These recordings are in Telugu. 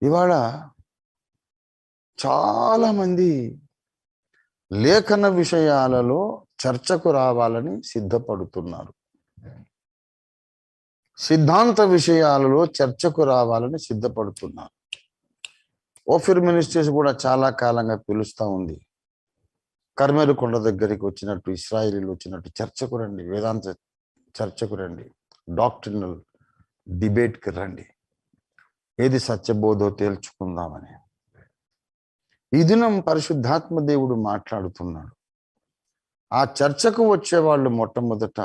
ఇవాళ చాలామంది లేఖన విషయాలలో చర్చకు రావాలని సిద్ధపడుతున్నారు. సిద్ధాంత విషయాలలో చర్చకు రావాలని సిద్ధపడుతున్నారు. ఓఫిర్ మినిస్ట్రీస్ కూడా చాలా కాలంగా పిలుస్తూ ఉంది. కర్మేలు కొండ దగ్గరికి వచ్చినట్టు, ఇస్రాయేలీలు వచ్చినట్టు చర్చకు రండి, వేదాంత చర్చకు రండి, డాక్ట్రినల్ డిబేట్కి రండి, ఏది సత్యబోధో తేల్చుకుందామని. ఈ దినం పరిశుద్ధాత్మ దేవుడు మాట్లాడుతున్నాడు. ఆ చర్చకు వచ్చేవాళ్ళు మొట్టమొదట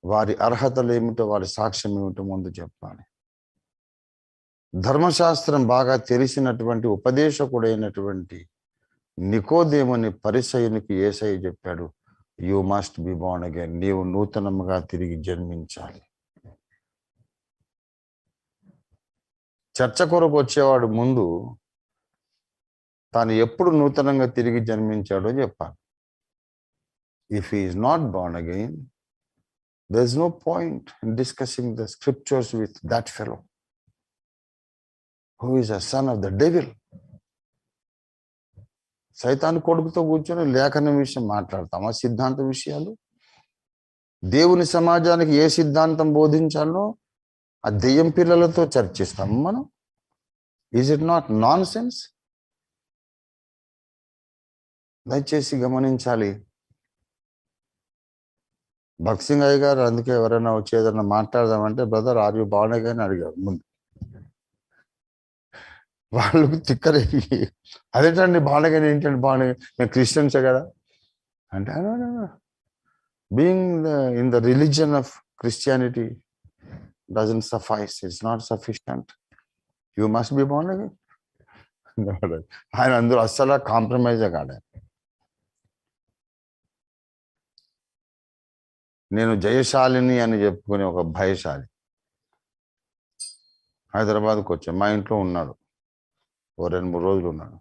వారి అర్హతలు ఏమిటో, వారి సాక్ష్యం ఏమిటో ముందు చెప్పాలి. ధర్మశాస్త్రం బాగా తెలిసినటువంటి ఉపదేశకుడైనటువంటి నికోదేముని పరిసయునికి యేసయ్య చెప్పాడు, you must be born again, నీవు నూతనముగా తిరిగి జన్మించాలి. చర్చ కొరకు వచ్చేవాడు ముందు తాను ఎప్పుడు నూతనంగా తిరిగి జన్మించాడో చెప్పాలి. If he is not born again, there is no point in discussing the scriptures with that fellow who is a son of the devil. సైతాను కొడుకుతో కూర్చొని లేఖన విషయం మాట్లాడతామా? సిద్ధాంత విషయాలు, దేవుని సమాజానికి ఏ సిద్ధాంతం బోధించాలో ఆ దెయ్యం పిల్లలతో చర్చిస్తాము మనం. Is it not nonsense? దయచేసి గమనించాలి. భక్సింగ్ అయ్య గారు అందుకే ఎవరైనా వచ్చి ఏదైనా మాట్లాడదామంటే, brother are you born again అని అడిగారు ముందు. వాళ్ళకు తిక్కరేగి, అదేంటండి బోర్న్ అగైన్ ఏంటండి, బోర్న్ అగైన్ మేము క్రిస్టియన్సే కదా అంటే, being in the religion of Christianity doesn't suffice, it's not sufficient, you must be born again. ఆయన అందరూ అస్సలు కాంప్రమైజ్ కాడే. నేను జయశాలిని అని చెప్పుకునే ఒక భయశాలి హైదరాబాద్కి వచ్చా. మా ఇంట్లో ఉన్నాడు, ఓ 2-3 రోజులు ఉన్నాడు.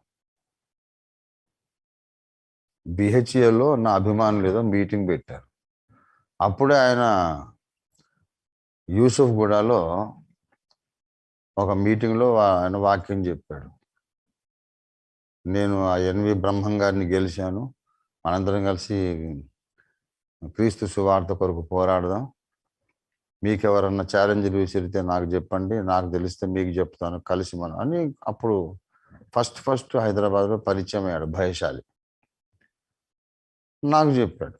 బిహెచ్ఏలో నా అభిమానులు ఏదో మీటింగ్ పెట్టారు. అప్పుడే ఆయన యూసుఫ్ గూడలో ఒక మీటింగ్లో ఆయన వాక్యం చెప్పాడు, నేను ఆ ఎన్వి బ్రహ్మం గారిని గెలిచాను, మనందరం కలిసి క్రీస్తు సువార్త కొరకు పోరాడదాం, మీకు ఎవరన్నా ఛాలెంజ్లు విసిరితే నాకు చెప్పండి, నాకు తెలిస్తే మీకు చెప్తాను, కలిసి మనం అని. అప్పుడు ఫస్ట్ హైదరాబాద్లో పరిచయం అయ్యాడు భయశాలి. నాకు చెప్పాడు.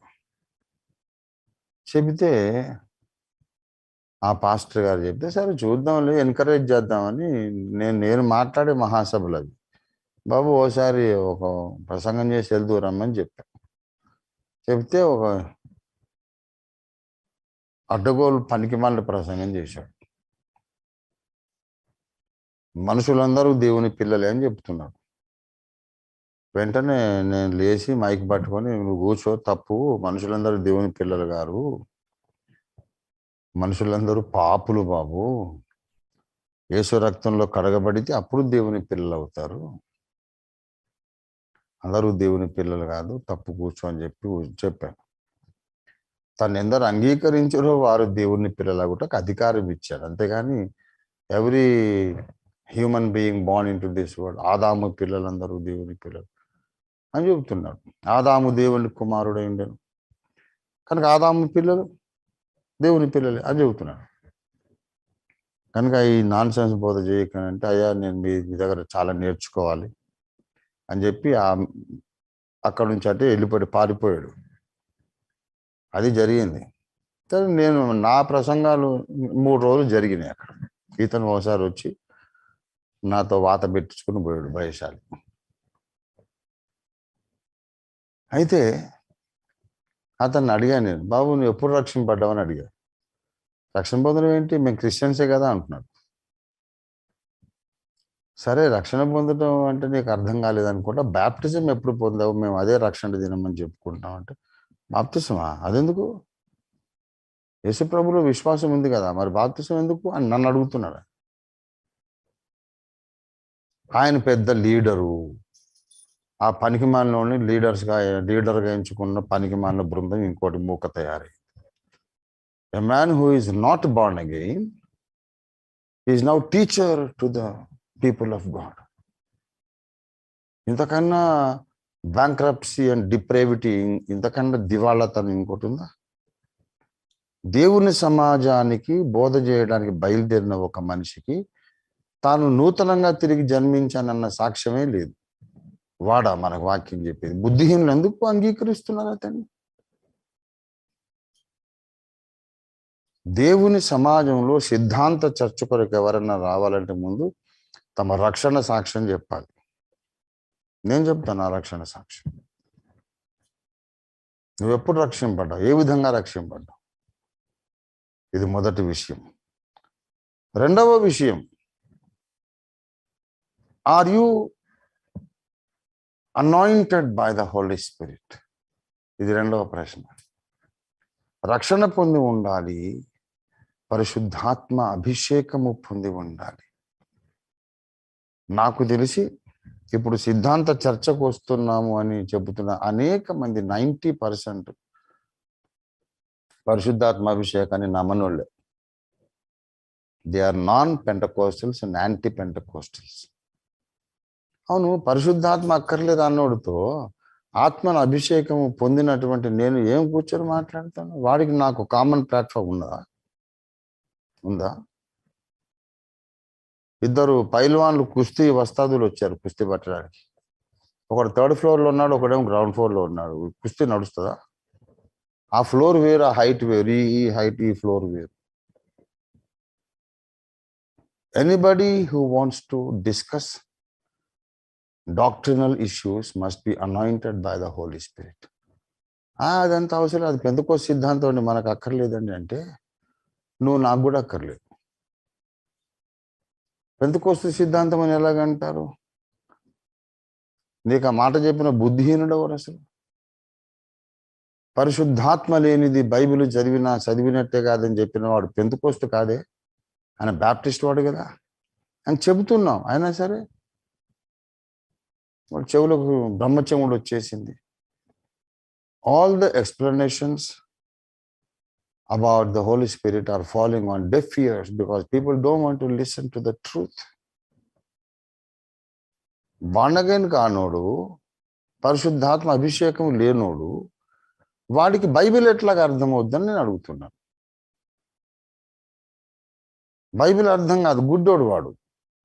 చెబితే ఆ పాస్టర్ గారు చెప్తే సరే చూద్దాంలే, ఎంకరేజ్ చేద్దామని నేను మాట్లాడే మహాసభలు అవి. బాబు ఓసారి ఒక ప్రసంగం చేసి వెళ్దూరమ్మని చెప్పాను. చెప్తే ఒక అడ్డగోలు పనికిమాలిన ప్రసంగం చేశాడు. మనుషులందరూ దేవుని పిల్లలే అని చెప్తున్నాడు. వెంటనే నేను లేచి మైక్ పట్టుకొని, నువ్వు కూర్చో, తప్పు, మనుషులందరూ దేవుని పిల్లలు గారు, మనుషులందరూ పాపులు బాబు, యేసు రక్తంలో కడగబడితే అప్పుడు దేవుని పిల్లలు అవుతారు, అందరూ దేవుని పిల్లలు కాదు, తప్పు కూర్చో అని చెప్పాను. తను ఎందరు అంగీకరించారో వారు దేవుని పిల్లలగుటకు అధికారం ఇచ్చాడు. అంతేగాని every human being Born in to this world, ఆదాము పిల్లలందరూ దేవుని పిల్లలు అని చెబుతున్నాడు. ఆదాము దేవుని కుమారుడై ఉండేను కనుక ఆదాము పిల్లలు దేవుని పిల్లలే అని చెబుతున్నాడు. కనుక ఈ నాన్ సెన్స్ బోధ చేయకనంటే, అయ్యా నేను మీ దగ్గర చాలా నేర్చుకోవాలి అని చెప్పి అక్కడ నుంచి అంటే పారిపోయాడు. అది జరిగింది. నేను నా ప్రసంగాలు 3 రోజులు జరిగినాయి అక్కడ. ఇతను ఒకసారి వచ్చి నాతో వాత పెట్టించుకుని పోయాడు భయశాలి. అయితే అతన్ని అడిగాను నేను, బాబు నువ్వు ఎప్పుడు రక్షింపడ్డావని అడిగా. రక్షణ పొందడం ఏంటి, మేము క్రిస్టియన్సే కదా అంటున్నాడు. సరే రక్షణ పొందడం అంటే నీకు అర్థం కాలేదనుకుంటా, బ్యాప్టిజం ఎప్పుడు పొందావు, మేము అదే రక్షణ దినం అని చెప్పుకుంటాం అంటే, బాప్తిజమా, అదెందుకు, యేసు ప్రభువులో విశ్వాసం ఉంది కదా, మరి బాప్తిజం ఎందుకు అని నన్ను అడుగుతున్నాడు. ఆయన పెద్ద లీడరు, ఆ పనికిమాలినోని లీడర్గా ఎంచుకున్న పనికిమాలిన బృందం ఇంకోటి మూక తయారైంది. A man who is not born again is now teacher to the people of God. ఇంతకన్నా బ్యాంక్రప్సీ అండ్ డిప్రేవిటీ, ఇంతకన్నా దివాళాతనం ఇంకోటి ఉందా? దేవుని సమాజానికి బోధ చేయడానికి బయలుదేరిన ఒక మనిషికి తాను నూతనంగా తిరిగి జన్మించానన్న సాక్ష్యమే లేదు. వాడా మనకు వాక్యం చెప్పేది? బుద్ధిహీనులు ఎందుకు అంగీకరిస్తున్నారు అతన్ని? దేవుని సమాజంలో సిద్ధాంత చర్చ కొరకు ఎవరన్నా రావాలంటే ముందు తమ రక్షణ సాక్ష్యం చెప్పాలి. నేను చెప్తాను ఆ రక్షణ సాక్ష్యం. నువ్వు ఎప్పుడు రక్షింపడ్డావు? ఏ విధంగా రక్షింపడ్డావు? ఇది మొదటి విషయం. రెండవ విషయం, are you anointed by the holy spirit? ఇది రెండవ ప్రశ్న. రక్షణ పొంది ఉండాలి, పరిశుద్ధాత్మ అభిషేకము పొంది ఉండాలి. నాకు తెలిసి ఇప్పుడు సిద్ధాంత చర్చకు వస్తున్నాము అని చెబుతున్న అనేక మంది 90% పరిశుద్ధాత్మ అభిషేకాన్ని నమ్మనోళ్ళే. They are non Pentecostals and anti Pentecostals. అవును, పరిశుద్ధాత్మ అక్కర్లేదు అన్నోడితో ఆత్మను అభిషేకము పొందినటువంటి నేను ఏం కూర్చొని మాట్లాడతాను? వాడికి నాకు కామన్ ప్లాట్ఫామ్ ఉందా? ఇద్దరు పైల్వాన్లు కుస్తీ వస్తాదులు వచ్చారు కుస్తీ పట్టడానికి. ఒకడు 3rd ఫ్లోర్లో ఉన్నాడు, ఒకడేమో గ్రౌండ్ ఫ్లోర్లో ఉన్నాడు. కుస్తీ నడుస్తుందా? ఆ ఫ్లోర్ వేరు, ఆ హైట్ వేరు, ఈ హైట్ ఈ ఫ్లోర్ వేరు. Anybody who wants to discuss doctrinal issues must be anointed by the holy spirit. అదంతా అవసరం, అది పెంతెకోస్తు సిద్ధాంతం మనకు అక్కర్లేదండి అంటే నువ్వు నాకు కూడా అక్కర్లేదు. పెంతెకోస్తు సిద్ధాంతం అని ఎలాగంటారు? నీకు ఆ మాట చెప్పిన బుద్ధిహీనుడు ఎవరు అసలు? పరిశుద్ధాత్మ లేనిది బైబిల్ చదివినట్టే కాదని చెప్పిన వాడు పెంతెకోస్తు కాదే, ఆయన బ్యాప్టిస్ట్ వాడు కదా అని చెబుతున్నాం. అయినా సరే వాడు చెవులకు బ్రహ్మచముడు వచ్చేసింది. All the explanations about the Holy Spirit are falling on deaf ears because people don't want to listen to the truth. బాండగైన్ కానోడు, పరిశుద్ధాత్మ అభిషేకం లేనోడు, వాడికి బైబిల్ ఎట్లాగా అర్థమవుద్దని నేను అడుగుతున్నాను. బైబిల్ అర్థం కాదు, గుడ్డోడు వాడు.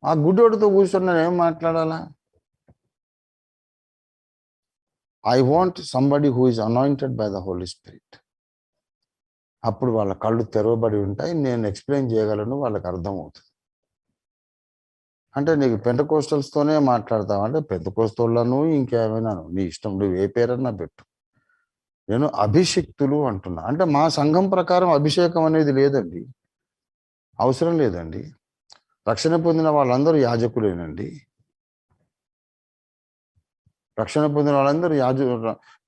ఆ గుడ్డోడితో కూర్చొని నేను ఏం మాట్లాడాలా? I want somebody who is anointed by the Holy Spirit. అప్పుడు వాళ్ళ కళ్ళు తెరవబడి ఉంటాయి, నేను ఎక్స్ప్లెయిన్ చేయగలను, వాళ్ళకి అర్థమవుతుంది. అంటే నీకు పెంటకోస్టల్స్తోనే మాట్లాడతావు అంటే పెంతెకోస్తోళ్ళను ఇంకేమైనాను నీ ఇష్టం, నువ్వు ఏ పేరన్నా పెట్టు. నేను అభిషిక్తులు అంటున్నా. అంటే మా సంఘం ప్రకారం అభిషేకం అనేది లేదండి, అవసరం లేదండి. రక్షణ పొందిన వాళ్ళందరూ యాజకులేనండి. రక్షణ పొందిన వాళ్ళందరూ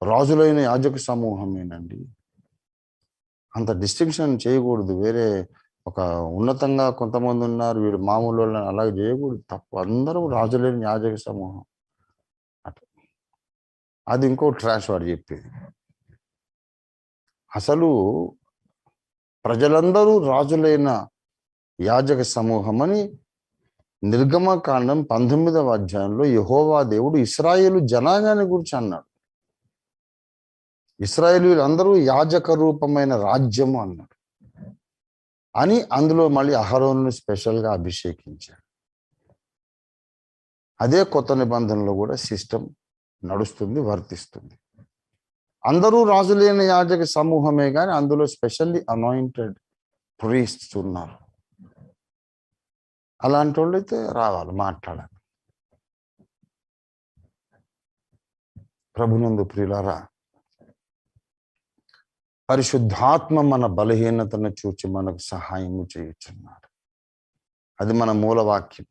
రాజులైన యాజక సమూహమేనండి. అంత డిస్టింక్షన్ చేయకూడదు. వేరే ఒక ఉన్నతంగా కొంతమంది ఉన్నారు, వీడు మామూలు వాళ్ళని అలాగే చేయకూడదు, తప్పు. అందరూ రాజులేని యాజక సమూహం. అట్లా అది ఇంకో ట్రాష్ వాడు చెప్పేది. అసలు ప్రజలందరూ రాజులైన యాజక సమూహం అని నిర్గమకాండం 19వ అధ్యాయంలో యెహోవా దేవుడు ఇశ్రాయేలు జనాంగాన్ని గురించి అన్నాడు. ఇశ్రాయేలీయులందరూ యాజక రూపమైన రాజ్యము అన్నాడు అని అందులో మళ్ళీ అహరోనును స్పెషల్గా అభిషేకించాడు. అదే కొత్త నిబంధనలో కూడా సిస్టమ్ నడుస్తుంది, వర్తిస్తుంది. అందరూ రాజులైన యాజక సమూహమే కానీ అందులో స్పెషల్లీ అనాయింటెడ్ ప్రీస్ట్స్ ఉన్నారు. అలాంటి వాళ్ళు అయితే రావాలి, మాట్లాడాలి. ప్రభునందు ప్రియులారా, పరిశుద్ధాత్మ మన బలహీనతను చూచి మనకు సహాయము చేయుచున్నాడు. అది మన మూలవాక్యం,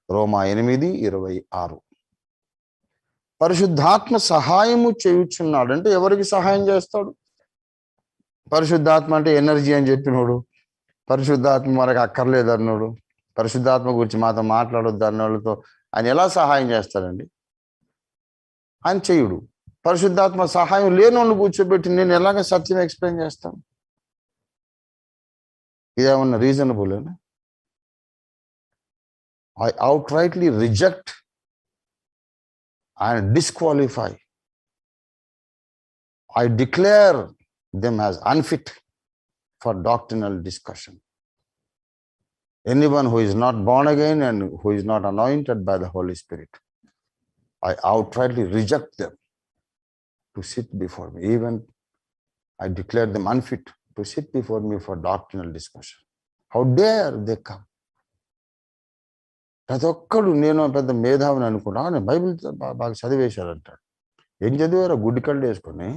రోమా 8:26. పరిశుద్ధాత్మ సహాయము చేయుచున్నాడు అంటే ఎవరికి సహాయం చేస్తాడు? పరిశుద్ధాత్మ అంటే ఎనర్జీ అని చెప్పినోడు, పరిశుద్ధాత్మ మనకు అక్కర్లేదు అన్నాడు, పరిశుద్ధాత్మ గురించి మాతో మాట్లాడొద్దు అన్నోళ్ళతో ఆయన ఎలా సహాయం చేస్తాడండి? ఆయన చేయుడు. పరిశుద్ధాత్మ సహాయం లేనోళ్ళు కూర్చోబెట్టి నేను ఎలాగ సత్యం ఎక్స్ప్లెయిన్ చేస్తాను? ఇదేమన్నా reasonable? I outrightly reject and disqualify. I declare them as unfit for doctrinal discussion. Anyone who is not born again and who is not anointed by the Holy Spirit, I outrightly reject them to sit before me. Even I declare them unfit to sit before me for doctrinal discussion. How dare they come? ప్రతి ఒక్కడు నేను పెద్ద మేధావిని అనుకున్నా, నేను బైబిల్ బాగా చదివేశారంటాడు. ఏం చదివారో గుడ్డి కళ్ళు వేసుకొని.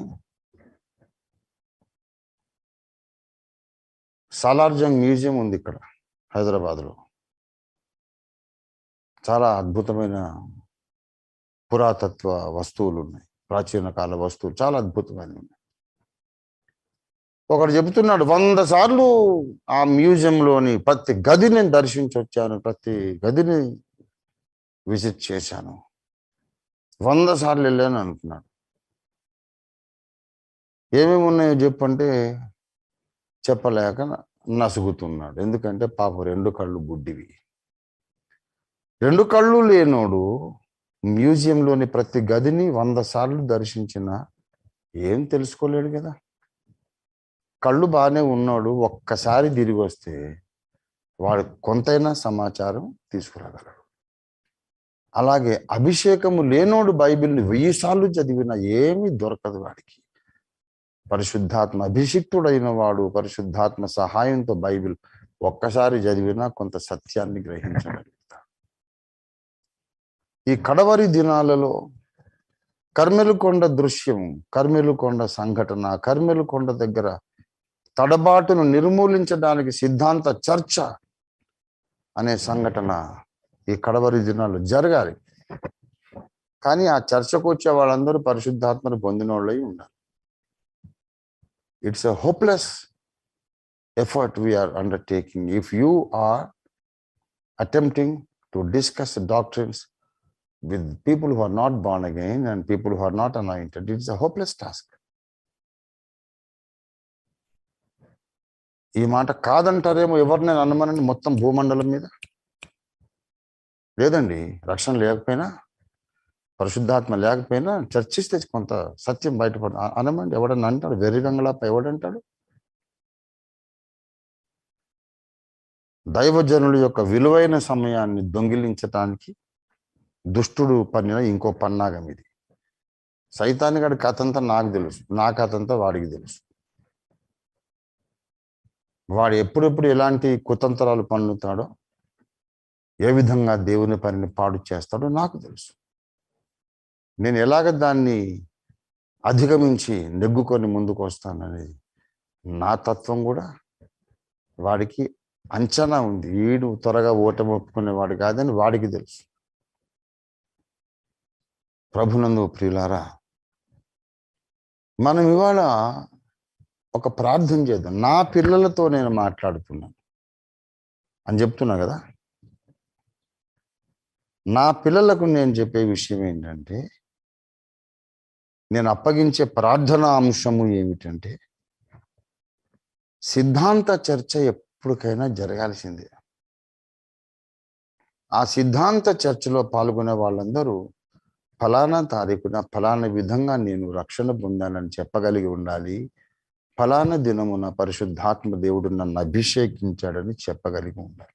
సాలార్జంగ్ మ్యూజియం ఉంది ఇక్కడ హైదరాబాద్లో. చాలా అద్భుతమైన పురాతత్వ వస్తువులు ఉన్నాయి, ప్రాచీన కాల వస్తువులు చాలా అద్భుతమైనవి ఉన్నాయి. ఒకడు చెబుతున్నాడు, 100 సార్లు ఆ మ్యూజియంలోని ప్రతి గది నేను దర్శించి వచ్చాను, ప్రతి గదిని విజిట్ చేశాను, 100 సార్లు వెళ్ళాను అనుకున్నాడు. ఏమేమి ఉన్నాయో చెప్పంటే చెప్పలేక నసుగుతున్నాడు. ఎందుకంటే పాప 2 కళ్ళు గుడ్డివి. 2 కళ్ళు లేనోడు మ్యూజియంలోని ప్రతి గదిని 100 సార్లు దర్శించినా ఏం తెలుసుకోలేడు కదా. కళ్ళు బాగానే ఉన్నాడు, ఒక్కసారి తిరిగి వస్తే వాడు కొంతైనా సమాచారం తీసుకురాగలడు. అలాగే అభిషేకము లేనోడు బైబిల్ని 1000 సార్లు చదివినా ఏమీ దొరకదు వాడికి. పరిశుద్ధాత్మ అభిషిక్తుడైన వాడు పరిశుద్ధాత్మ సహాయంతో బైబిల్ ఒక్కసారి చదివినా కొంత సత్యాన్ని గ్రహించగలుగుతాడు. ఈ కడవరి దినాలలో కర్మెలుకొండ దృశ్యం, కర్మెలుకొండ సంఘటన, కర్మెలుకొండ దగ్గర తడబాటును నిర్మూలించడానికి సిద్ధాంత చర్చ అనే సంఘటన ఈ కడవరి దినాల్లో జరగాలి. కానీ ఆ చర్చకు వచ్చే వాళ్ళందరూ పరిశుద్ధాత్మను పొందిన వాళ్ళై ఉండాలి. It's a hopeless effort we are undertaking if you are attempting to discuss the doctrines with people who are not born again and people who are not anointed. It's a hopeless task. ఈ మాట కాదంటారేమో ఎవరినైనా అనుమానాన్ని మొత్తం భూమండలం మీద. లేదండి, రక్షణ లేకపోయినా పరిశుద్ధాత్మ లేకపోయినా చర్చిస్తే కొంత సత్యం బయటపడు అనమండి. ఎవడన్నా అంటాడు వెర్రిగంగళప్ప? ఎవడంటాడు? దైవజనుల యొక్క విలువైన సమయాన్ని దొంగిలించటానికి దుష్టుడు పన్నిన ఇంకో పన్నాగం ఇది. సైతాన్ని గడి కథంతా నాకు తెలుసు, నా కథంతా వాడికి తెలుసు. వాడు ఎప్పుడెప్పుడు ఎలాంటి కుతంత్రాలు పన్నుతాడో, ఏ విధంగా దేవుని పనిని పాడు చేస్తాడో నాకు తెలుసు. నేను ఎలాగ దాన్ని అధిగమించి నెగ్గుకొని ముందుకు వస్తాననేది నా తత్వం కూడా వాడికి అంచనా ఉంది. వీడు త్వరగా ఓటమి ఒప్పుకునేవాడు కాదని వాడికి తెలుసు. ప్రభునందు ప్రియులారా, మనం ఇవాళ ఒక ప్రార్థన చేద్దాం. నా పిల్లలతో నేను మాట్లాడుతున్నాను అని చెప్తున్నా కదా. నా పిల్లలకు నేను చెప్పే విషయం ఏంటంటే, నేను అప్పగించే ప్రార్థనా అంశము ఏమిటంటే, సిద్ధాంత చర్చ ఎప్పటికైనా జరగాల్సిందే. ఆ సిద్ధాంత చర్చలో పాల్గొనే వాళ్ళందరూ ఫలానా తారీఖున ఫలానా విధంగా నేను రక్షణ పొందానని చెప్పగలిగి ఉండాలి. ఫలానా దినమున పరిశుద్ధాత్మ దేవుడు నన్ను అభిషేకించాడని చెప్పగలిగి ఉండాలి.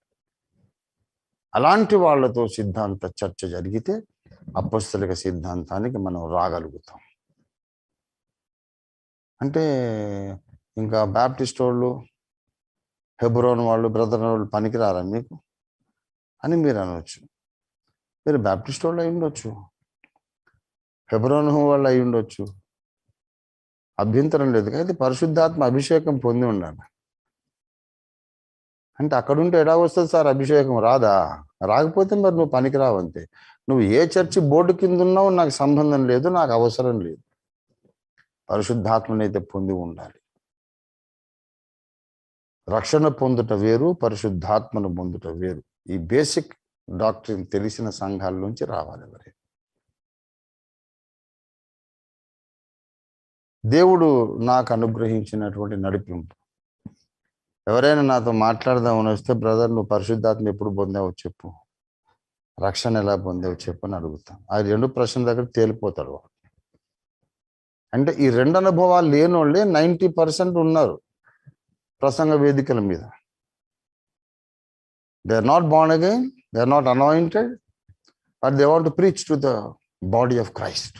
అలాంటి వాళ్ళతో సిద్ధాంత చర్చ జరిగితే అపొస్తలిక సిద్ధాంతానికి మనం రాగలుగుతాం. అంటే ఇంకా బాప్టిస్ట్ వాళ్ళు, హెబ్రోన్ వాళ్ళు, బ్రదర్ వాళ్ళు పనికిరారా మీకు అని మీరు అనవచ్చు. మీరు బాప్టిస్ట్ వాళ్ళు అయి ఉండొచ్చు, హెబ్రోన్ వాళ్ళు అయి ఉండొచ్చు, అభ్యంతరం లేదు. అయితే పరిశుద్ధాత్మ అభిషేకం పొంది ఉండాలి. అంటే అక్కడుంటే ఎలా వస్తుంది సార్ అభిషేకం? రాదా? రాకపోతే మరి నువ్వు పనికిరావు అంతే. నువ్వు ఏ చర్చి బోర్డు కింద ఉన్నావు నాకు సంబంధం లేదు, నాకు అవసరం లేదు. పరిశుద్ధాత్మనైతే పొంది ఉండాలి. రక్షణ పొందుట వేరు, పరిశుద్ధాత్మను పొందుట వేరు. ఈ బేసిక్ డాక్ట్రిన్ తెలిసిన సంఘాల నుంచి రావాలి. మరి దేవుడు నాకు అనుగ్రహించినటువంటి నడిపింపు. ఎవరైనా నాతో మాట్లాడదామని వస్తే, బ్రదర్ నువ్వు పరిశుద్ధాత్మ ఎప్పుడు పొందావో చెప్పు. రక్షణ ఎలా పొందావు చెప్పని అడుగుతాం. ఆ 2 ప్రశ్నల దగ్గర తేలిపోతాడు వాడు. అంటే ఈ 2 అనుభవాలు లేని వాళ్ళే 90% ఉన్నారు ప్రసంగ వేదికల మీద. They are not born again, they are not anointed, but they want to preach to the body of Christ.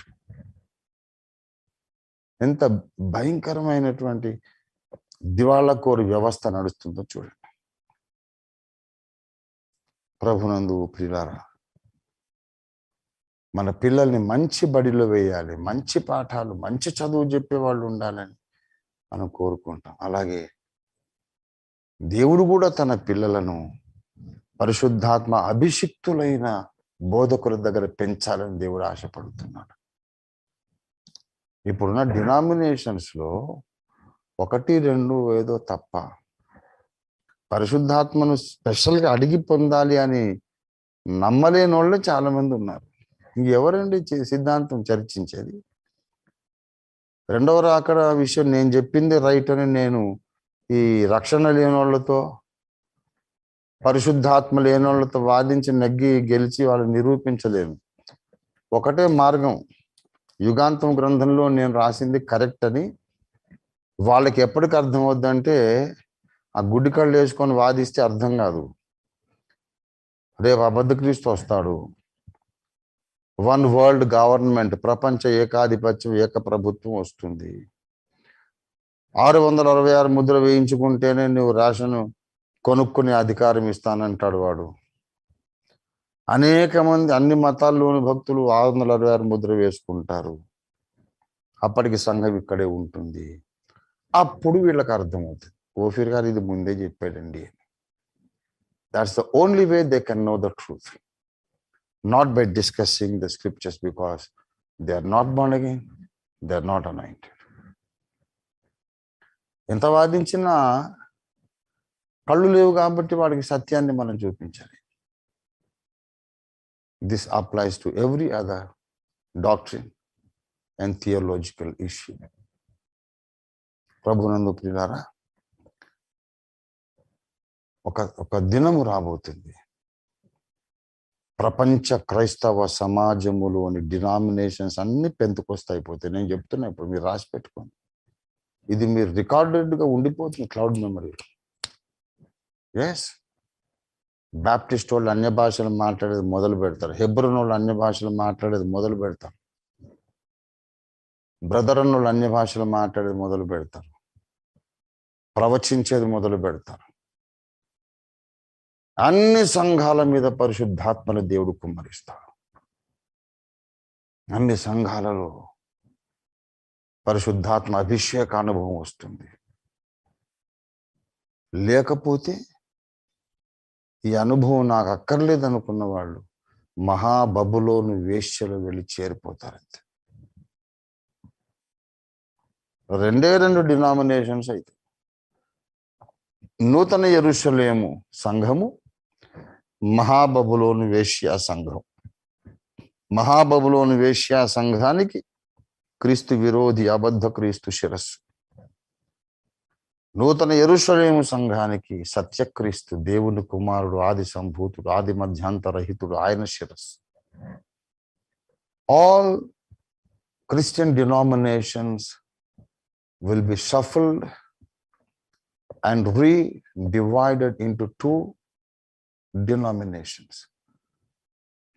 ఎంత భయంకరమైనటువంటి దివాళకోరు వ్యవస్థ నడుస్తుందో చూడండి. ప్రభునందు ప్రియులారా, మన పిల్లల్ని మంచి బడిలో వేయాలి, మంచి పాఠాలు, మంచి చదువు చెప్పే వాళ్ళు ఉండాలని మనం కోరుకుంటాం. అలాగే దేవుడు కూడా తన పిల్లలను పరిశుద్ధాత్మ అభిషిక్తులైన బోధకుల దగ్గర పెంచాలని దేవుడు ఆశపడుతున్నాడు. ఇప్పుడున్న డినామినేషన్స్లో 1, 2 ఏదో తప్ప పరిశుద్ధాత్మను స్పెషల్గా అడిగి పొందాలి అని నమ్మలేని వాళ్ళు చాలా మంది ఉన్నారు. ఎవరండి సిద్ధాంతం చర్చించేది? 2వ రాకడ విషయం నేను చెప్పింది రైట్ అని నేను ఈ రక్షణ లేని వాళ్ళతో, పరిశుద్ధాత్మ లేని వాళ్ళతో వాదించి నెగ్గి గెలిచి వాళ్ళు నిరూపించలేను. ఒకటే మార్గం, యుగాంతం గ్రంథంలో నేను రాసింది కరెక్ట్ అని వాళ్ళకి ఎప్పటికి అర్థం అవుద్దంటే, ఆ గుడ్డి కళ్ళు వేసుకొని వాదిస్తే అర్థం కాదు. రేపు అబద్ధ క్రీస్తు వస్తాడు, 1 వరల్డ్ గవర్నమెంట్, ప్రపంచ ఏకాధిపత్యం, ఏక ప్రభుత్వం వస్తుంది. 666 ముద్ర వేయించుకుంటేనే నువ్వు రేషన్ కొనుక్కునే అధికారం ఇస్తానంటాడు వాడు. అనేక మంది అన్ని మతాల్లోని భక్తులు 666 ముద్ర వేసుకుంటారు. అప్పటికి సంఘం ఇక్కడే ఉంటుంది. అప్పుడు వీళ్ళకి అర్థమవుతుంది, ఓఫీర్ గారు ఇది ముందే చెప్పాడండి. That's the only way they can know the truth, not by discussing the scriptures, because they are not born again, they are not anointed. ఎంత వాదించినా కళ్ళు లేవు కాబట్టి వాడికి సత్యాన్ని మనం చూపించాలి. This applies to every other doctrine and theological issue. ప్రభునందు ప్రియులారా, ఒక దినము రాబోతుంది, ప్రపంచ క్రైస్తవ సమాజములోని డినామినేషన్స్ అన్ని పెంతుకొస్తా అయిపోతాయి. నేను చెప్తున్నా, ఇప్పుడు మీరు రాసి పెట్టుకోండి, ఇది మీరు రికార్డెడ్గా ఉండిపోతుంది క్లౌడ్ మెమరీలో. ఎస్, బ్యాప్టిస్ట్ వాళ్ళు అన్య భాషలు మాట్లాడేది మొదలు పెడతారు, హెబ్రోన్ వాళ్ళు అన్య భాషలు మాట్లాడేది మొదలు పెడతారు, బ్రదరన్ వాళ్ళు అన్య భాషలు మాట్లాడేది మొదలు పెడతారు, ప్రవచించేది మొదలు పెడతారు. అన్ని సంఘాల మీద పరిశుద్ధాత్మను దేవుడు కుమ్మరిస్తాడు. అన్ని సంఘాలలో పరిశుద్ధాత్మ అభిషేక అనుభవం వస్తుంది. లేకపోతే ఈ అనుభవం నాకు అక్కర్లేదు అనుకున్న వాళ్ళు మహాబబులోను వేశ్యలో వెళ్ళి చేరిపోతారంతే. 2 డినామినేషన్స్ అయితే, నూతన యెరూషలేము సంఘము, మహాబబులోను వేశ్యా సంఘం. మహాబబులోను వేశ్యా సంఘానికి క్రీస్తు విరోధి అబద్ధ క్రీస్తు శిరస్సు. నూతన యెరూషలేము సంఘానికి సత్యక్రీస్తు, దేవుని కుమారుడు, ఆది సంభూతుడు, ఆది మధ్యాంతరహితుడు, ఆయన శిరస్సు. All Christian denominations will be shuffled and re-divided into 2 denominations,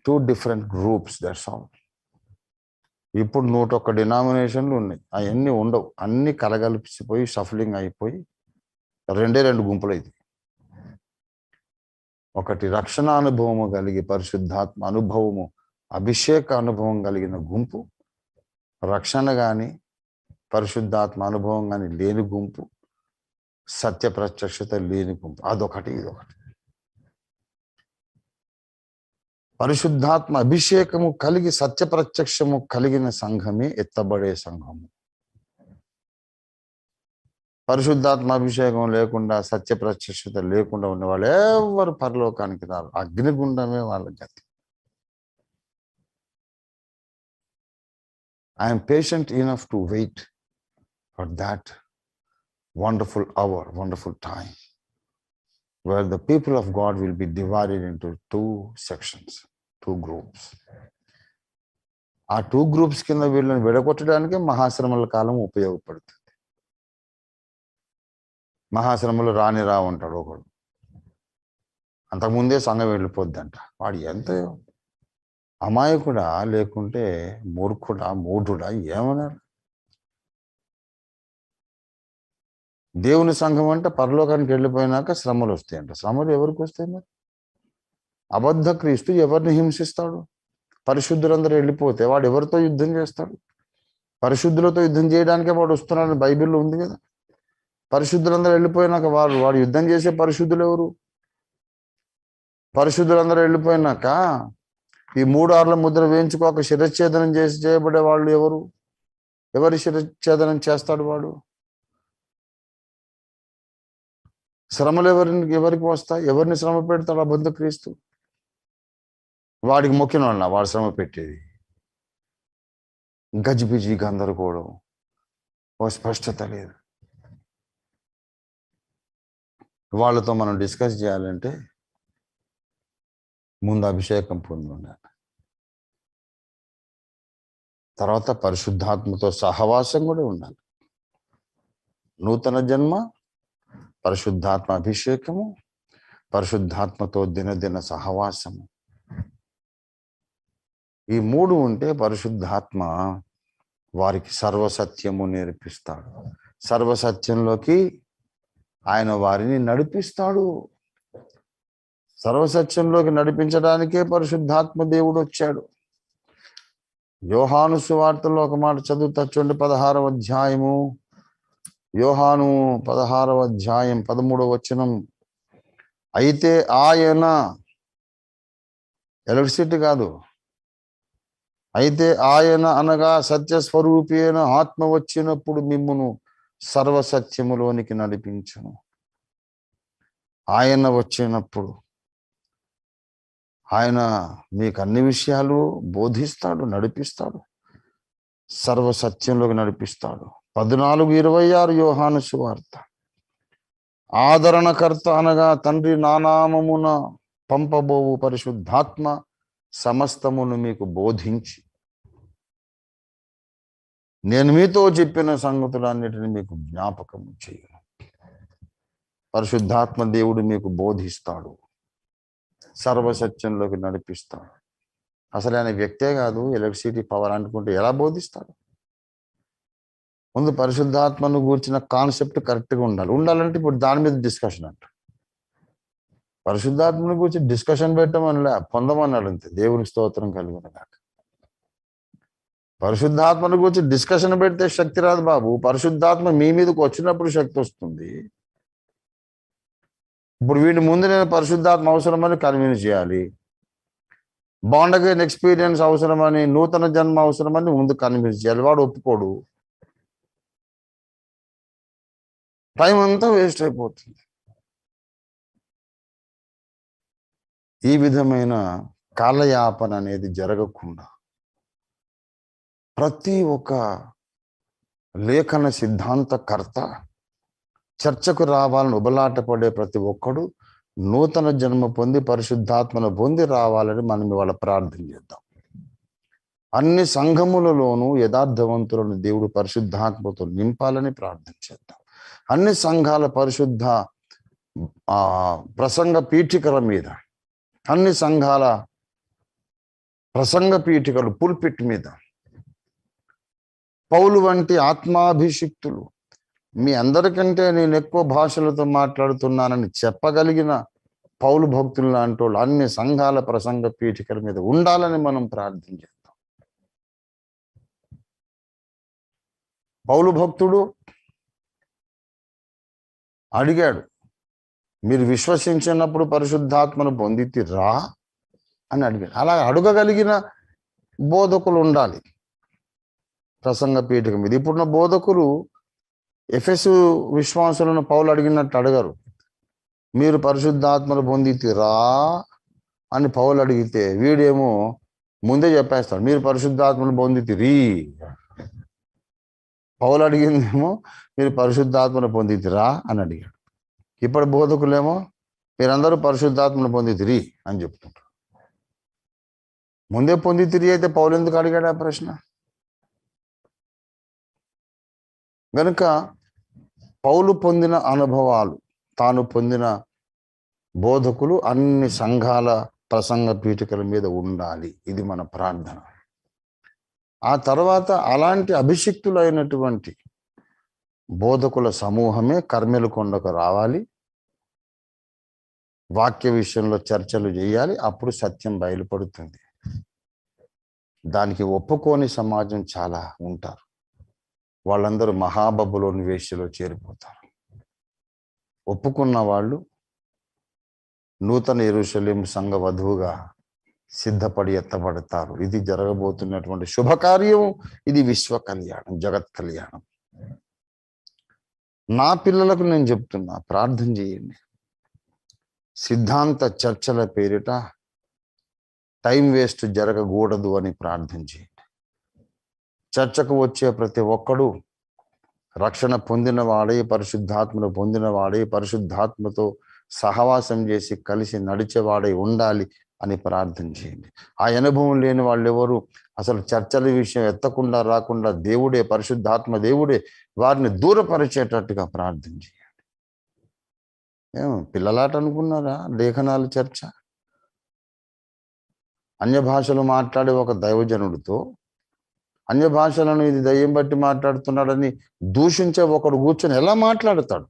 2 different groups, that's all. ఇప్పుడు 101 డినామినేషన్లు ఉన్నాయి, అవన్నీ ఉండవు, అన్ని కలగలిపిసిపోయి షఫలింగ్ అయిపోయి 2 గుంపులు అయితే, ఒకటి రక్షణ అనుభవము కలిగి పరిశుద్ధాత్మ అనుభవము అభిషేక అనుభవం కలిగిన గుంపు, రక్షణ కానీ పరిశుద్ధాత్మ అనుభవం కానీ లేని గుంపు, సత్య ప్రత్యక్షత లేని గుంపు, అదొకటి ఇదొకటి. పరిశుద్ధాత్మ అభిషేకము కలిగి సత్య ప్రత్యక్షము కలిగిన సంఘమే ఎత్తబడే సంఘము. పరిశుద్ధాత్మ అభిషేకం లేకుండా, సత్య ప్రత్యక్షత లేకుండా ఉన్న వాళ్ళు ఎవరు పరలోకానికి రారు, అగ్నిగుండమే వాళ్ళ గతి. I am patient enough to wait for that wonderful hour, wonderful time, where the people of God will be divided into 2 sections. 2 groups. ఆ 2 గ్రూప్స్ కింద వీళ్ళని విడగొట్టడానికే మహాశ్రమల కాలం ఉపయోగపడుతుంది. మహాశ్రమలు రాని ఉంటాడు ఒకడు, అంతకుముందే సంఘం వెళ్ళిపోద్దంట. వాడు ఎంత అమాయకుడా లేకుంటే మూర్ఖుడా మూఢుడా ఏమన్నారు? దేవుని సంఘం అంటే పరలోకానికి వెళ్ళిపోయినాక శ్రమలు వస్తాయంట. శ్రమలు ఎవరికి వస్తాయి మరి? అబద్ధ క్రీస్తు ఎవరిని హింసిస్తాడు? పరిశుద్ధులందరూ వెళ్ళిపోతే వాడు ఎవరితో యుద్ధం చేస్తాడు? పరిశుద్ధులతో యుద్ధం చేయడానికే వాడు వస్తున్నాడని బైబిల్లో ఉంది కదా. పరిశుద్ధులందరూ వెళ్ళిపోయినాక వాడు యుద్ధం చేసే పరిశుద్ధులు ఎవరు? పరిశుద్ధులందరూ వెళ్ళిపోయినాక ఈ 3 ముద్ర వేయించుకోక శిరచ్ఛేదనం చేయబడే వాళ్ళు ఎవరు? ఎవరి శిరచ్ఛేదనం చేస్తాడు వాడు? శ్రమలు ఎవరికి వస్తాయి? ఎవరిని శ్రమ పెడతాడు అబద్ధ క్రీస్తు? వాడికి మొక్కిన వాళ్ళ వాడు శ్రమ పెట్టేది. గజిబిజి గందరగోళం, ఓ స్పష్టత లేదు. వాళ్ళతో మనం డిస్కస్ చేయాలంటే ముందు అభిషేకం పొంది ఉండాలి, తర్వాత పరిశుద్ధాత్మతో సహవాసం కూడా ఉండాలి. నూతన జన్మ, పరిశుద్ధాత్మ అభిషేకము, పరిశుద్ధాత్మతో దినదిన సహవాసము, ఈ 3 ఉంటే పరిశుద్ధాత్మ వారికి సర్వసత్యము నేర్పిస్తాడు. సర్వసత్యంలోకి ఆయన వారిని నడిపిస్తాడు. సర్వసత్యంలోకి నడిపించడానికే పరిశుద్ధాత్మ దేవుడు వచ్చాడు. యోహాను సువార్తలో ఒక మాట చదువుతా చూడండి, 16వ అధ్యాయము. యోహాను 16వ అధ్యాయం 13వ వచనం. అయితే ఆయన, ఎలక్ట్రిసిటీ కాదు, అయితే ఆయన అనగా సత్యస్వరూపి అయిన ఆత్మ వచ్చినప్పుడు మిమ్మును సర్వసత్యములోనికి నడిపించును. ఆయన వచ్చినప్పుడు ఆయన మీకు అన్ని విషయాలు బోధిస్తాడు, నడిపిస్తాడు, సర్వసత్యంలోకి నడిపిస్తాడు. 14:26 యోహాను సువార్త. ఆదరణకర్త అనగా తండ్రి నానామమున పంపబోవు పరిశుద్ధాత్మ సమస్తమును మీకు బోధించి నేను మీతో చెప్పిన సంగతులన్నిటిని మీకు జ్ఞాపకం చేయను. పరిశుద్ధాత్మ దేవుడు మీకు బోధిస్తాడు, సర్వసత్యంలోకి నడిపిస్తాడు. అసలు ఆయన వ్యక్తే కాదు, ఎలక్ట్రిసిటీ పవర్ అనుకుంటే ఎలా బోధిస్తాడు? ముందు పరిశుద్ధాత్మను గూర్చిన కాన్సెప్ట్ కరెక్ట్గా ఉండాలంటే ఇప్పుడు దాని మీద డిస్కషన్ అంట. పరిశుద్ధాత్మను గురించి డిస్కషన్ పెట్టమనిలే, పొందమన్నాడు అంతే. దేవునికి స్తోత్రం కలుగునగాక. పరిశుద్ధాత్మను గురించి డిస్కషన్ పెడితే శక్తి రాదు బాబు. పరిశుద్ధాత్మ మీ మీదకి వచ్చినప్పుడు శక్తి వస్తుంది. ఇప్పుడు వీడి ముందు నేను పరిశుద్ధాత్మ అవసరమని కన్విన్స్ చేయాలి, బాండ్ అగైన్ ఎక్స్పీరియన్స్ అవసరమని, నూతన జన్మ అవసరమని ముందు కన్విన్స్ చేయాలి. వాడు ఒప్పుకోడు, టైం అంతా వేస్ట్ అయిపోతుంది. ఈ విధమైన కాలయాపన అనేది జరగకుండా ప్రతి ఒక్క లేఖన సిద్ధాంతకర్త, చర్చకు రావాలని ఉబలాట పడే ప్రతి ఒక్కడు నూతన జన్మ పొంది పరిశుద్ధాత్మను పొంది రావాలని మనం ఇవాళ ప్రార్థన చేద్దాం. అన్ని సంఘములలోనూ యథార్థవంతులను దేవుడు పరిశుద్ధాత్మతో నింపాలని ప్రార్థన చేద్దాం. అన్ని సంఘాల పరిశుద్ధ ప్రసంగ పీఠికల మీద, అన్ని సంఘాల ప్రసంగ పీఠికలు పుల్పిట్ మీద పౌలు వంటి ఆత్మాభిషిక్తులు, మీ అందరికంటే నేను ఎక్కువ భాషలతో మాట్లాడుతున్నానని చెప్పగలిగిన పౌలు భక్తులు లాంటి వాళ్ళు అన్ని సంఘాల ప్రసంగ పీఠికల మీద ఉండాలని మనం ప్రార్థన చేద్దాం. పౌలు భక్తుడు అడిగాడు, మీరు విశ్వసించినప్పుడు పరిశుద్ధాత్మను పొందితిరా అని అడిగాడు. అలా అడగగలిగిన బోధకులు ఉండాలి ప్రసంగ పీఠిక మీద. ఇప్పుడున్న బోధకులు ఎఫెసు విశ్వాసులను పౌలు అడిగినట్టు అడగరు. మీరు పరిశుద్ధాత్మను పొందితిరా అని పౌలు అడిగితే వీడేమో ముందే చెప్పేస్తాడు, మీరు పరిశుద్ధాత్మను పొందితిరి. పౌలు అడిగిందేమో మీరు పరిశుద్ధాత్మను పొందితిరా అని అడిగాడు. ఇప్పుడు బోధకులేమో మీరందరూ పరిశుద్ధాత్మను పొందితిరి అని చెప్తుంటారు. ముందే పొంది తిరిగి అయితే పౌలు ఎందుకు అడిగాడు ఆ ప్రశ్న? గనుక పౌలు పొందిన అనుభవాలు, తాను పొందిన బోధకులు అన్ని సంఘాల ప్రసంగ పీఠికల మీద ఉండాలి. ఇది మన ప్రార్థన. ఆ తర్వాత అలాంటి అభిషిక్తులైనటువంటి బోధకుల సమూహమే కర్మెలు కొండకు రావాలి, వాక్య విషయంలో చర్చలు చేయాలి. అప్పుడు సత్యం బయలుపడుతుంది. దానికి ఒప్పుకోని సమాజం చాలా ఉంటారు. వాళ్ళందరూ మహాబబులోని వేశ్యలో చేరిపోతారు. ఒప్పుకున్న వాళ్ళు నూతన యెరూషలేము సంఘ వధువుగా సిద్ధపడి ఎత్తబడతారు. ఇది జరగబోతున్నటువంటి శుభకార్యం. ఇది విశ్వ కళ్యాణం, జగత్ కళ్యాణం. నా పిల్లలకు నేను చెప్తున్నా, ప్రార్థన చేయండి. సిద్ధాంత చర్చల పేరిట టైం వేస్ట్ జరగకూడదు అని ప్రార్థన చేయండి. చర్చకు వచ్చే ప్రతి ఒక్కడు రక్షణ పొందిన వాడే, పరిశుద్ధాత్మను పొందిన వాడే, పరిశుద్ధాత్మతో సహవాసం చేసి కలిసి నడిచేవాడై ఉండాలి అని ప్రార్థన చేయండి. ఆ అనుభవం లేని వాళ్ళు ఎవరు అసలు చర్చల విషయం ఎత్తకుండా రాకుండా దేవుడే, పరిశుద్ధాత్మ దేవుడే వారిని దూరపరిచేటట్టుగా ప్రార్థన చేయండి. పిల్లలాట అనుకున్నారా లేఖనాల చర్చ? అన్య భాషలు మాట్లాడే ఒక దైవజనుడితో అన్య భాషలను ఇది దయ్యం బట్టి మాట్లాడుతున్నాడని దూషించే ఒకడు కూర్చొని ఎలా మాట్లాడతాడు?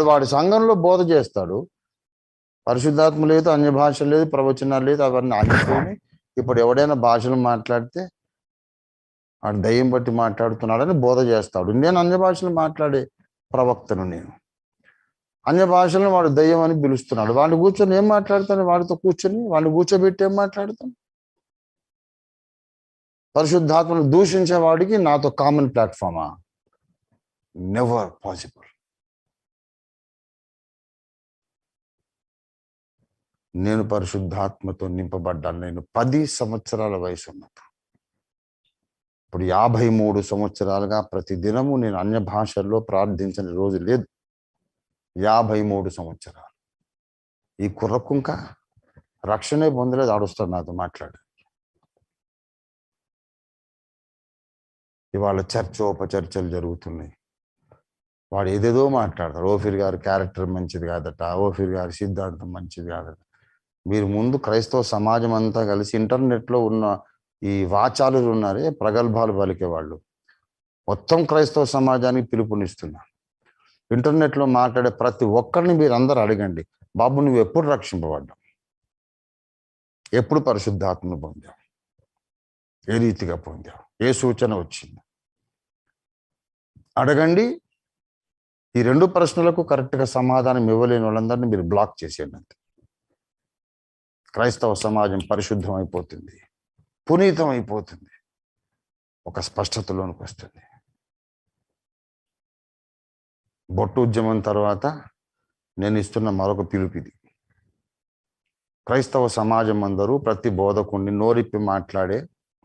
వాడి సంఘంలో బోధ చేస్తాడు, పరిశుద్ధాత్మ లేదు, అన్య భాష లేదు, ప్రవచనాలు లేదు, అవన్నీ ఆగిపోయి ఇప్పుడు ఎవడైనా భాషలు మాట్లాడితే వాడు దయ్యం బట్టి మాట్లాడుతున్నాడని బోధ చేస్తాడు. నేను అన్య భాషలు మాట్లాడే ప్రవక్తను, నేను అన్య భాషలను వాడు దయ్యం అని పిలుస్తున్నాడు. వాడిని కూర్చొని ఏం మాట్లాడతాను? వాడితో కూర్చొని వాడిని కూర్చోబెట్టి ఏం మాట్లాడతాను? పరిశుద్ధాత్మను దూషించే వాడికి నాతో కామన్ ప్లాట్ఫామా? Never possible. నేను పరిశుద్ధాత్మతో నింపబడ్డాను. నేను 10 సంవత్సరాల వయసు ఉన్నప్పుడు, ఇప్పుడు 53 సంవత్సరాలుగా ప్రతి దినము నేను అన్య భాషల్లో ప్రార్థించని రోజు లేదు. 53 సంవత్సరాలు. ఈ కుర్రకుంక రక్షణే పొందలేదు, ఆడుస్తాడు నాతో మాట్లాడు. ఇవాళ చర్చోపచర్చలు జరుగుతున్నాయి. వాడు ఏదేదో మాట్లాడతాడు. ఓఫీర్ గారి క్యారెక్టర్ మంచిది కాదట, ఓఫీర్ గారి సిద్ధాంతం మంచిది కాదట. మీరు ముందు క్రైస్తవ సమాజం అంతా కలిసి ఇంటర్నెట్లో ఉన్న ఈ వాచాలు ఉన్నారే, ప్రగల్భాలు పలికేవాళ్ళు, మొత్తం క్రైస్తవ సమాజానికి పిలుపునిస్తున్నారు. ఇంటర్నెట్లో మాట్లాడే ప్రతి ఒక్కరిని మీరు అందరూ అడగండి, బాబు నువ్వు ఎప్పుడు రక్షింపబడ్డావు? ఎప్పుడు పరిశుద్ధాత్మను పొందావు? ఏ రీతిగా పొందావు? ఏ సూచన వచ్చింది? అడగండి. ఈ 2 ప్రశ్నలకు కరెక్ట్గా సమాధానం ఇవ్వలేని వాళ్ళందరినీ మీరు బ్లాక్ చేసేయండి అంతే. క్రైస్తవ సమాజం పరిశుద్ధం అయిపోతుంది, పునీతం అయిపోతుంది, ఒక స్పష్టతలోనికి వస్తుంది. బొట్టు ఉద్యమం తర్వాత నేను ఇస్తున్న మరొక పిలుపు ఇది. క్రైస్తవ సమాజం అందరూ ప్రతి బోధకుడిని నోరిప్పి మాట్లాడే,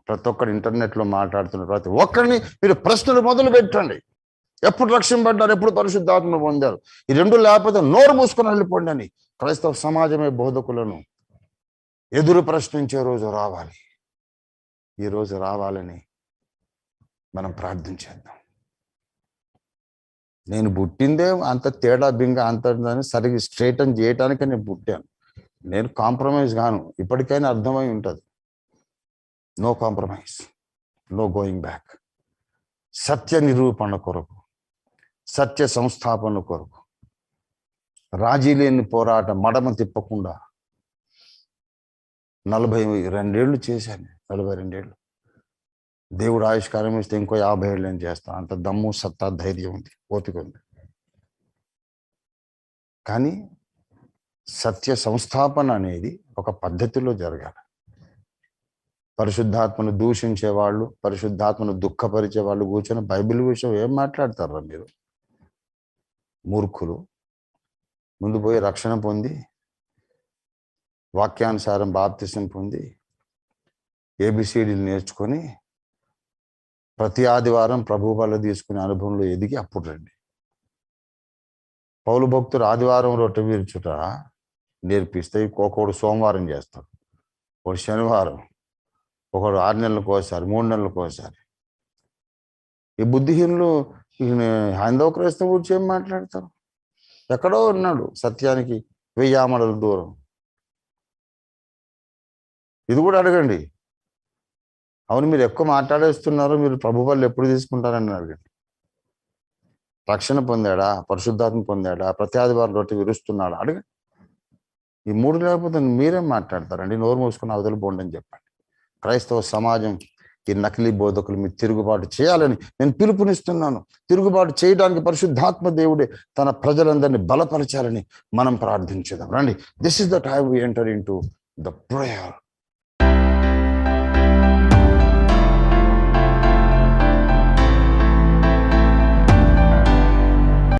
ప్రతి ఒక్కరు ఇంటర్నెట్లో మాట్లాడుతున్న ప్రతి ఒక్కరిని మీరు ప్రశ్నలు మొదలు పెట్టండి. ఎప్పుడు రక్షింపడ్డారు? ఎప్పుడు పరిశుద్ధాత్మ పొందారు? ఈ 2 లేకపోతే నోరు మూసుకొని వెళ్ళిపోండి అని క్రైస్తవ సమాజమే బోధకులను ఎదురు ప్రశ్నించే రోజు రావాలి. ఈ రోజు రావాలని మనం ప్రార్థన చేద్దాం. నేను పుట్టిందే అంత తేడా బింగ అంత సరిగ్గా స్ట్రైటన్ చేయటానికి నేను పుట్టాను. నేను కాంప్రమైజ్ గాను. ఇప్పటికైనా అర్థమై ఉంటుంది. No compromise, no going back. సత్య నిరూపణ కొరకు, సత్య సంస్థాపన కొరకు రాజీ లేని పోరాటం మడమ తిప్పకుండా 42 ఏళ్ళు చేశాను. 42 ఏళ్ళు. దేవుడు ఆయుష్కారం ఇస్తే ఇంకో 50 ఏళ్ళు నేను చేస్తాను. అంత దమ్ము, సత్తా, ధైర్యం ఉంది, ఓపిక ఉంది. కానీ సత్య సంస్థాపన అనేది ఒక పద్ధతిలో జరగాలి. పరిశుద్ధాత్మను దూషించే వాళ్ళు, పరిశుద్ధాత్మను దుఃఖపరిచే వాళ్ళు కూర్చొని బైబిల్ విషయం ఏం మాట్లాడతారా మీరు? మూర్ఖులు. ముందు పోయి రక్షణ పొంది, వాక్యానుసారం బాప్తిసం పొంది, ఏబిసిడీలు నేర్చుకొని ప్రతి ఆదివారం ప్రభు వల్ల తీసుకునే అనుభవంలో ఎదిగి అప్పుడు రండి. పౌలు భక్తుడు ఆదివారం రొట్టె విరుచుట నేర్పిస్తే ఒక్కొక్కడు సోమవారం చేస్తాడు, ఒకడు శనివారం, ఒకడు 6 నెలలకు ఒకసారి, 3 నెలలకు ఒకసారి. ఈ బుద్ధిహీనులు హైందవ క్రైస్తవ గురించి ఏం మాట్లాడతారు? ఎక్కడో ఉన్నాడు సత్యానికి 1000 ఆమడల దూరం. ఇది కూడా అడగండి. అవును, మీరు ఎక్కువ మాట్లాడేస్తున్నారు, మీరు ప్రభు వాళ్ళు ఎప్పుడు తీసుకుంటారని అడగండి. రక్షణ పొందాడా? పరిశుద్ధాత్మ పొందాడా? ప్రతి ఆదివారం రొట్టె విరుస్తున్నాడా? అడగండి. ఈ 3 లేకపోతే మీరేం మాట్లాడతారండి? నోరు మూసుకుని అవతల పోండి అని చెప్పండి. క్రైస్తవ సమాజం ఈ నకిలీ బోధకులు మీరు తిరుగుబాటు చేయాలని నేను పిలుపునిస్తున్నాను. తిరుగుబాటు చేయడానికి పరిశుద్ధాత్మ దేవుడే తన ప్రజలందరినీ బలపరచాలని మనం ప్రార్థించుదాం. రండి, this is the time we enter into the prayer.